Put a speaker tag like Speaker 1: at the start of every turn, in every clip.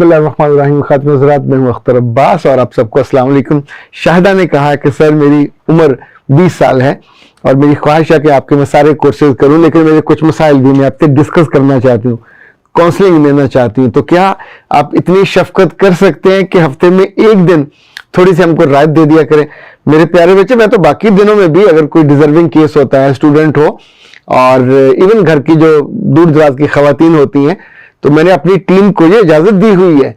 Speaker 1: बिस्मिल्लाहिर्रहमानिर्रहीम। खातिम हज़रात, मैं हूं अख्तर अब्बास और आप सबको अस्सलाम वालेकुम। शाहिदा ने कहा कि सर मेरी उम्र 20 साल है और मेरी ख्वाहिश है कि आपके मैं सारे कोर्सेज करूं, लेकिन मेरे कुछ मसाइल भी मैं आपसे डिस्कस करना चाहती हूँ, काउंसलिंग लेना चाहती हूँ। तो क्या आप इतनी शफकत कर सकते हैं कि हफ्ते में एक दिन थोड़ी सी हमको राहत दे दिया करें? मेरे प्यारे बच्चे, मैं तो बाकी दिनों में भी अगर कोई डिजर्विंग केस होता है, स्टूडेंट हो और इवन घर की जो दूर दराज की खवातीन होती हैं, तो मैंने अपनी टीम को ये इजाजत दी हुई है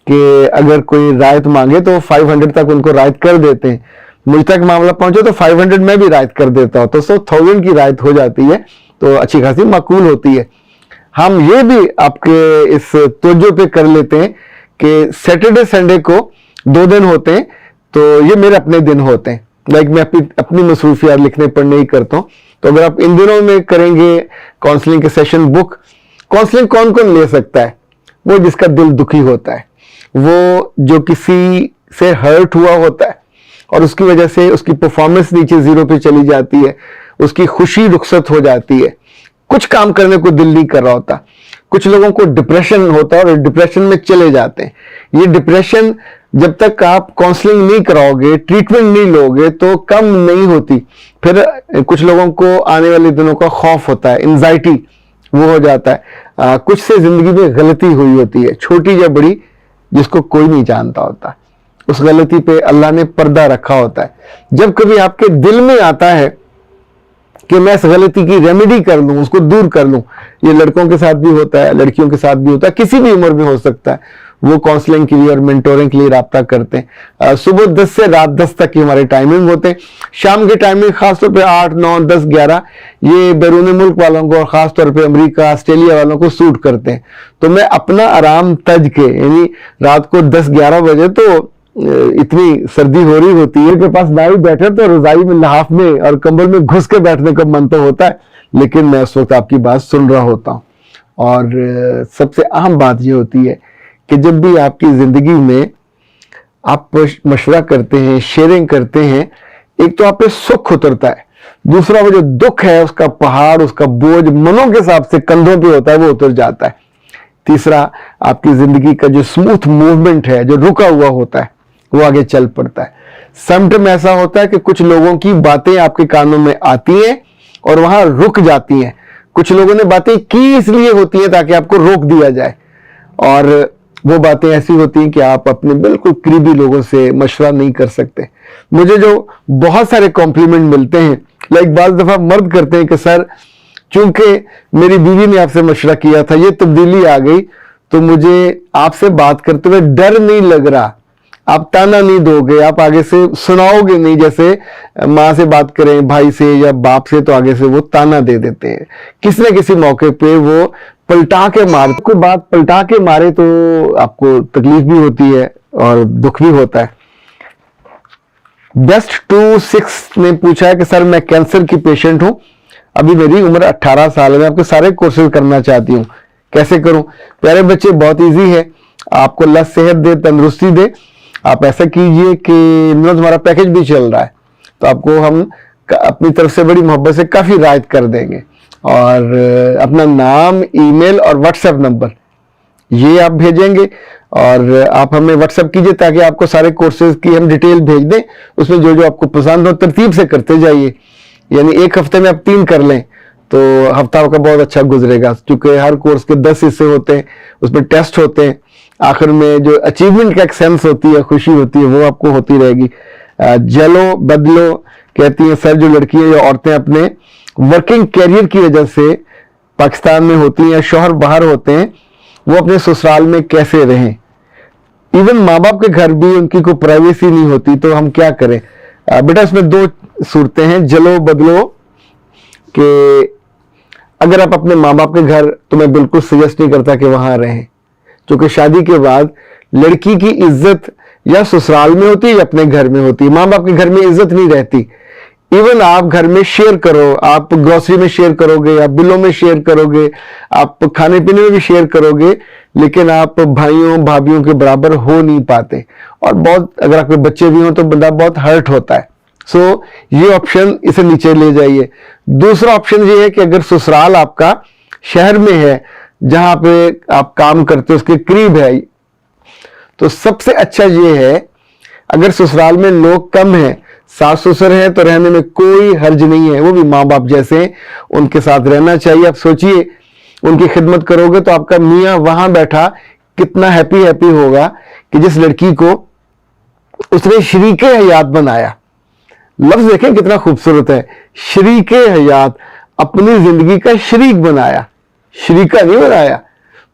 Speaker 1: कि अगर कोई रायत मांगे तो 500 तक उनको रायत कर देते हैं। मुझ तक मामला पहुंचे तो 500 में भी रायत कर देता हूं, तो 1000 की रायत हो जाती है, तो अच्छी खासी माकूल होती है। हम ये भी आपके इस तवज्जो पे कर लेते हैं कि सैटरडे संडे को 2 दिन होते हैं, तो ये मेरे अपने दिन होते हैं। लाइक मैं अपनी मसरूफियात लिखने पढ़ने ही करता हूँ, तो अगर आप इन दिनों में करेंगे काउंसलिंग के सेशन बुक, काउंसलिंग कौन कौन ले सकता है? वो जिसका दिल दुखी होता है, वो जो किसी से हर्ट हुआ होता है और उसकी वजह से उसकी परफॉर्मेंस नीचे जीरो पे चली जाती है, उसकी खुशी रुखसत हो जाती है, कुछ काम करने को दिल नहीं कर रहा होता। कुछ लोगों को डिप्रेशन होता है और डिप्रेशन में चले जाते हैं। ये डिप्रेशन जब तक आप काउंसलिंग नहीं कराओगे, ट्रीटमेंट नहीं लोगे, तो कम नहीं होती। फिर कुछ लोगों को आने वाले दिनों का खौफ होता है, एंजाइटी वो हो जाता है। कुछ से जिंदगी में गलती हुई होती है, छोटी या बड़ी, जिसको कोई नहीं जानता होता। उस गलती पे अल्लाह ने पर्दा रखा होता है। जब कभी आपके दिल में आता है कि मैं इस गलती की रेमेडी कर लूं, उसको दूर कर लूं, ये लड़कों के साथ भी होता है, लड़कियों के साथ भी होता है, किसी भी उम्र में हो सकता है, वो काउंसलिंग के लिए और मेंटोरिंग के लिए राब्ता करते हैं। सुबह 10 से रात 10 तक की हमारे टाइमिंग होते हैं। शाम के टाइमिंग खासतौर पे 8, 9, 10, 11 ये बैरून मुल्क वालों को और खासतौर पे अमेरिका, ऑस्ट्रेलिया वालों को सूट करते हैं। तो मैं अपना आराम तज के, यानी रात को 10-11 बजे तो इतनी सर्दी हो रही होती है कि पास ना ही बैठे तो रजाई में, लहाफ में और कंबल में घुस के बैठने का मन तो होता है, लेकिन मैं उस वक्त आपकी बात सुन रहा होता हूँ। और सबसे अहम बात ये होती है कि जब भी आपकी जिंदगी में आप मशवरा करते हैं, शेयरिंग करते हैं, एक तो आप पे सुख उतरता है, दूसरा वो जो दुख है उसका पहाड़, उसका बोझ मनों के हिसाब से कंधों पे होता है, वो उतर जाता है। तीसरा, आपकी जिंदगी का जो स्मूथ मूवमेंट है, जो रुका हुआ होता है, वो आगे चल पड़ता है। समटाइम ऐसा होता है कि कुछ लोगों की बातें आपके कानों में आती हैं और वहां रुक जाती हैं। कुछ लोगों ने बातें की इसलिए होती हैं ताकि आपको रोक दिया जाए, और वो बातें ऐसी होती हैं कि आप अपने बिल्कुल करीबी लोगों से मशवरा नहीं कर सकते। मुझे जो बहुत सारे कॉम्प्लीमेंट मिलते हैं, लाइक बाज़ दफा मर्द करते हैं कि सर चूंकि मेरी बीवी ने आपसे मशवरा किया था, ये तब्दीली आ गई, तो मुझे आपसे बात करते हुए डर नहीं लग रहा, आप ताना नहीं दोगे, आप आगे से सुनाओगे नहीं। जैसे माँ से बात करें, भाई से या बाप से, तो आगे से वो ताना दे देते हैं। किसी न किसी मौके पे वो पलटा के मार, कोई बात पलटा के मारे तो आपको तकलीफ भी होती है और दुख भी होता है। बेस्ट 26 ने पूछा है कि सर मैं कैंसर की पेशेंट हूं, अभी मेरी उम्र 18 साल है, मैं आपके सारे कोर्सेज करना चाहती हूँ, कैसे करूं? प्यारे बच्चे, बहुत इजी है। आपको अल्लाह सेहत दे, तंदुरुस्ती दे। आप ऐसा कीजिए कि हमारा पैकेज भी चल रहा है, तो आपको हम अपनी तरफ से बड़ी मोहब्बत से काफी रायत कर देंगे, और अपना नाम, ईमेल और व्हाट्सएप नंबर ये आप भेजेंगे, और आप हमें व्हाट्सएप कीजिए ताकि आपको सारे कोर्सेज की हम डिटेल भेज दें। उसमें जो जो आपको पसंद हो तरतीब से करते जाइए, यानी एक हफ्ते में आप 3 कर लें तो हफ्ता आपका बहुत अच्छा गुजरेगा, क्योंकि हर कोर्स के 10 हिस्से होते हैं, उसमें टेस्ट होते हैं, आखिर में जो अचीवमेंट का एक सेंस होती है, खुशी होती है, वो आपको होती रहेगी। जलो बदलो कहती हैं सर, जो लड़कियां या औरतें अपने वर्किंग कैरियर की वजह से पाकिस्तान में होती हैं, शौहर बाहर होते हैं, वो अपने ससुराल में कैसे रहें? इवन माँ बाप के घर भी उनकी कोई प्राइवेसी नहीं होती, तो हम क्या करें? बेटा, इसमें 2 सूरतें हैं, जलो बदलो। कि अगर आप अपने माँ बाप के घर, तो मैं बिल्कुल सजेस्ट नहीं करता कि वहां रहें, क्योंकि शादी के बाद लड़की की इज्जत या ससुराल में होती है या अपने घर में होती है। माँ बाप के घर में इज्जत नहीं रहती। इवन आप घर में शेयर करो, आप ग्रोसरी में शेयर करोगे, आप बिलों में शेयर करोगे, आप खाने पीने में भी शेयर करोगे, लेकिन आप भाइयों भाभीियों के बराबर हो नहीं पाते। और बहुत, अगर आपके बच्चे भी हों तो बंदा बहुत हर्ट होता है। सो ये ऑप्शन, इसे नीचे ले जाइए। दूसरा ऑप्शन ये है कि अगर ससुराल आपका शहर में है, जहां पे आप काम करते हो उसके करीब है, तो सबसे अच्छा ये है, अगर ससुराल में लोग कम हैं, सास ससुर हैं, तो रहने में कोई हर्ज नहीं है, वो भी माँ बाप जैसे हैं, उनके साथ रहना चाहिए। आप सोचिए, उनकी खिदमत करोगे तो आपका मियाँ वहां बैठा कितना हैप्पी हैप्पी होगा कि जिस लड़की को उसने शरीके हयात बनाया। लफ्ज देखें कितना खूबसूरत है, शरीके हयात, अपनी जिंदगी का शरीक बनाया, शरीका नहीं बनाया।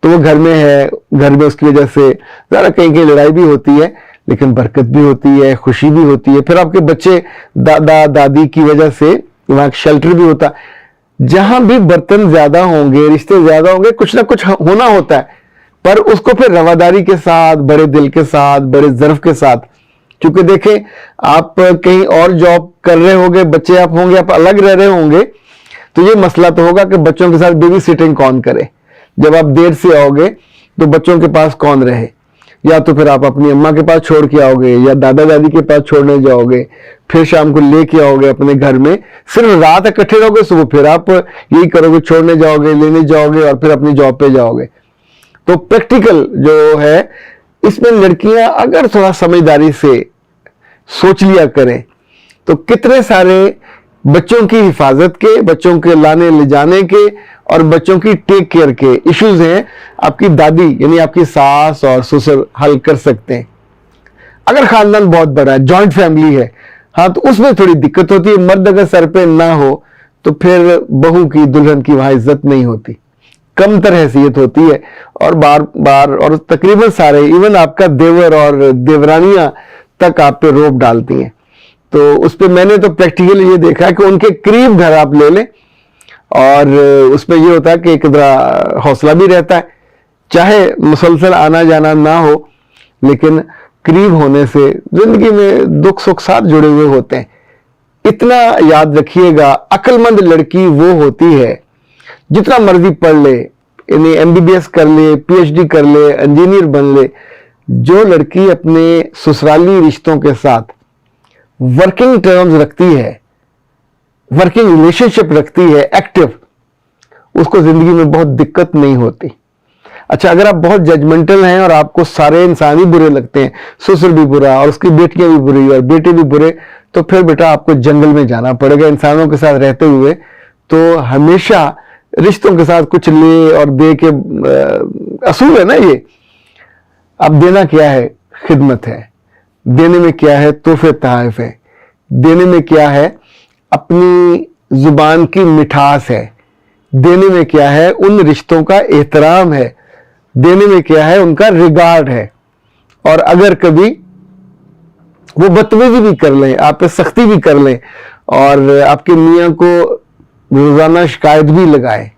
Speaker 1: तो वो घर में है, घर में उसकी वजह से जरा कहीं कहीं लड़ाई भी होती है, लेकिन बरकत भी होती है, खुशी भी होती है। फिर आपके बच्चे दादा दादी की वजह से वहां शेल्टर भी होता है। जहां भी बर्तन ज्यादा होंगे, रिश्ते ज्यादा होंगे, कुछ ना कुछ होना होता है, पर उसको फिर रवादारी के साथ, बड़े दिल के साथ, बड़े ज़र्फ के साथ। क्योंकि देखें, आप कहीं और जॉब कर रहे होंगे, बच्चे आप होंगे, आप अलग रह रहे होंगे, तो ये मसला तो होगा कि बच्चों के साथ बेबी सिटिंग कौन करे। जब आप देर से आओगे तो बच्चों के पास कौन रहे, या तो फिर आप अपनी अम्मा के पास छोड़ के आओगे या दादा दादी के पास छोड़ने जाओगे, फिर शाम को लेके आओगे अपने घर में, सिर्फ रात इकट्ठे रहोगे, सुबह फिर आप यही करोगे, छोड़ने जाओगे, लेने जाओगे और फिर अपनी जॉब पे जाओगे। तो प्रैक्टिकल जो है, इसमें लड़कियां अगर थोड़ा समझदारी से सोच लिया करें तो कितने सारे बच्चों की हिफाजत के, बच्चों के लाने ले जाने के और बच्चों की टेक केयर के इश्यूज हैं, आपकी दादी यानी आपकी सास और ससुर हल कर सकते हैं। अगर खानदान बहुत बड़ा है, जॉइंट फैमिली है, हाँ, तो उसमें थोड़ी दिक्कत होती है। मर्द अगर सर पे ना हो तो फिर बहू की, दुल्हन की वहां इज्जत नहीं होती, कमतर हैसियत होती है। और बार बार और तकरीबन सारे, इवन आपका देवर और देवरानियां तक आप पे रोब डालती हैं। तो उस पर मैंने तो प्रैक्टिकली ये देखा है कि उनके करीब घर आप ले लें, और उसमें ये होता है कि एक हौसला भी रहता है, चाहे मुसलसल आना जाना ना हो, लेकिन करीब होने से जिंदगी में दुख सुख साथ जुड़े हुए होते हैं। इतना याद रखिएगा, अक्लमंद लड़की वो होती है जितना मर्जी पढ़ ले, यानी MBBS कर ले, PhD कर ले, इंजीनियर बन ले, जो लड़की अपने ससुराली रिश्तों के साथ वर्किंग टर्म्स रखती है, वर्किंग रिलेशनशिप रखती है, एक्टिव, उसको जिंदगी में बहुत दिक्कत नहीं होती। अच्छा, अगर आप बहुत जजमेंटल हैं और आपको सारे इंसान ही बुरे लगते हैं, ससुर भी बुरा और उसकी बेटियां भी बुरी और बेटे भी बुरे, तो फिर बेटा आपको जंगल में जाना पड़ेगा इंसानों के साथ रहते हुए। तो हमेशा रिश्तों के साथ कुछ ले और दे के असूल है ना ये। अब देना क्या है? खिदमत है। देने में क्या है? तोहफे तोहफे है। देने में क्या है? अपनी जुबान की मिठास है। देने में क्या है? उन रिश्तों का एहतराम है। देने में क्या है? उनका रिगार्ड है। और अगर कभी वो बदतमीजी भी कर लें, आप पे सख्ती भी कर लें और आपके मियाँ को रोजाना शिकायत भी लगाए,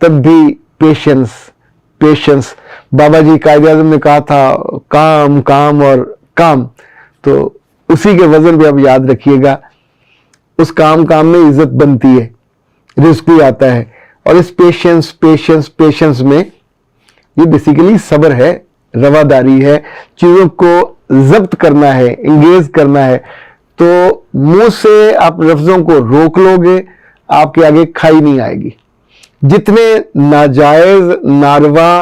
Speaker 1: तब भी पेशेंस, पेशेंस। बाबा जी कायदे आज़म ने कहा था, काम काम और काम, तो उसी के वजन भी आप याद रखिएगा। उस काम काम में इज्जत बनती है, रिस्क भी आता है। और इस पेशेंस पेशेंस पेशेंस में ये बेसिकली सब्र है, रवादारी है, चीजों को जब्त करना है, इंगेज करना है। तो मुंह से आप लफ्जों को रोक लोगे, आपके आगे खाई नहीं आएगी। जितने नाजायज, नारवा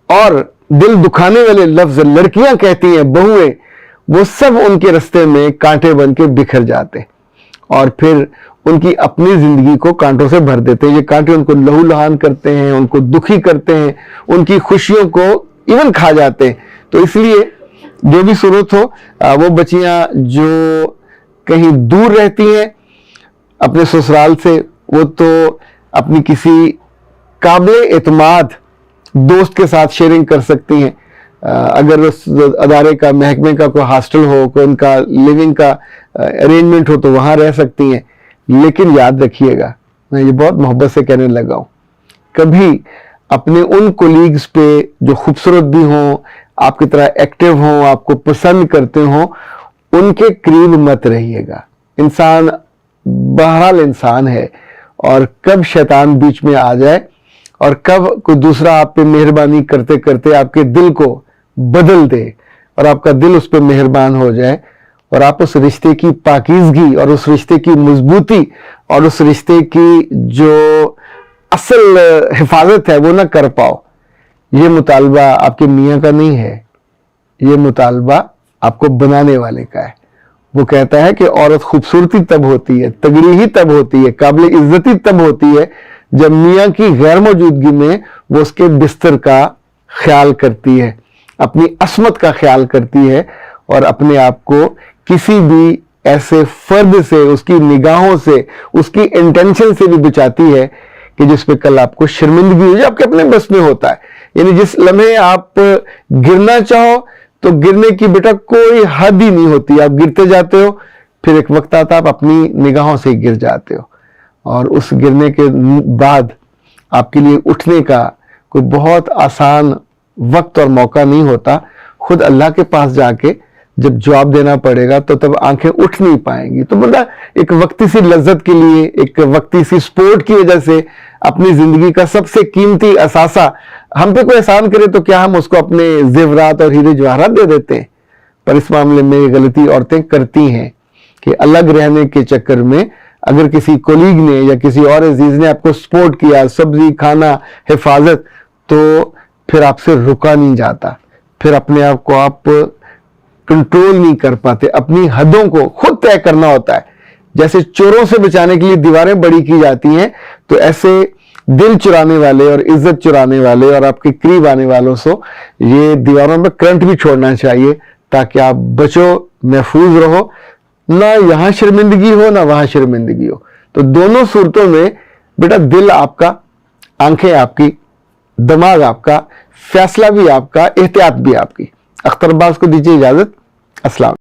Speaker 1: और दिल दुखाने वाले लफ्ज लड़कियां कहती हैं, बहुएं, वो सब उनके रास्ते में कांटे बन के बिखर जाते और फिर उनकी अपनी जिंदगी को कांटों से भर देते हैं। ये कांटे उनको लहूलुहान करते हैं, उनको दुखी करते हैं, उनकी खुशियों को इवन खा जाते हैं। तो इसलिए जो भी सूरत हो, वो बच्चियां जो कहीं दूर रहती हैं अपने ससुराल से, वो तो अपनी किसी काबिल एतमाद दोस्त के साथ शेयरिंग कर सकती हैं। अगर उस अदारे का, महकमे का कोई हॉस्टल हो, कोई उनका लिविंग का अरेंजमेंट हो, तो वहां रह सकती हैं। लेकिन याद रखिएगा, मैं ये बहुत मोहब्बत से कहने लगा हूं, कभी अपने उन कोलीग्स पे जो खूबसूरत भी हों, आपकी तरह एक्टिव हों, आपको पसंद करते हों, उनके करीब मत रहिएगा। इंसान बहरहाल इंसान है, और कब शैतान बीच में आ जाए और कब कोई दूसरा आप पे मेहरबानी करते करते आपके दिल को बदल दे और आपका दिल उस पर मेहरबान हो जाए और आप उस रिश्ते की पाकीज़गी और उस रिश्ते की मजबूती और उस रिश्ते की जो असल हिफाजत है वो ना कर पाओ, ये मुतालबा आपके मियाँ का नहीं है, ये मुतालबा आपको बनाने वाले का है। वो कहता है कि औरत खूबसूरती तब होती है, तगड़ी ही तब होती है, काबिल इज्जती तब होती है जब मियाँ की गैर मौजूदगी में वो उसके बिस्तर का ख्याल करती है, अपनी असमत का ख्याल करती है और अपने आप को किसी भी ऐसे फर्द से, उसकी निगाहों से, उसकी इंटेंशन से भी बचाती है कि जिस पे कल आपको शर्मिंदगी हो जाए, आपके अपने बस में होता है। यानी जिस लम्हे आप गिरना चाहो तो गिरने की बेटा कोई हद ही नहीं होती, आप गिरते जाते हो, फिर एक वक्त आता आप अपनी निगाहों से गिर जाते हो और उस गिरने के बाद आपके लिए उठने का कोई बहुत आसान वक्त और मौका नहीं होता। खुद अल्लाह के पास जाके जब जवाब देना पड़ेगा तो तब आंखें उठ नहीं पाएंगी। तो मतलब एक वक्ती सी लज्जत के लिए, एक वक्ती सी स्पोर्ट की वजह से अपनी जिंदगी का सबसे कीमती असासा हम पे कोई एहसान करे तो क्या हम उसको अपने जेवरात और हीरे जवाहरात दे देते हैं। पर इस मामले में ये गलती औरतें करती हैं कि अलग रहने के चक्कर में अगर किसी कोलीग ने या किसी और अजीज ने आपको सपोर्ट किया, सब्जी, खाना, हिफाजत, तो फिर आपसे रुका नहीं जाता, फिर अपने आप को आप कंट्रोल नहीं कर पाते, अपनी हदों को खुद तय करना होता है। जैसे चोरों से बचाने के लिए दीवारें बड़ी की जाती हैं, तो ऐसे दिल चुराने वाले और इज्जत चुराने वाले और आपके करीब आने वालों से ये दीवारों में करंट भी छोड़ना चाहिए ताकि आप बचो, महफूज रहो, ना यहां शर्मिंदगी हो ना वहां शर्मिंदगी हो। तो दोनों सूरतों में बेटा दिल आपका, आंखें आपकी, दिमाग आपका, फैसला भी आपका, एहतियात भी आपकी। अख्तर अब्बास को दीजिए इजाजत। अस्सलाम।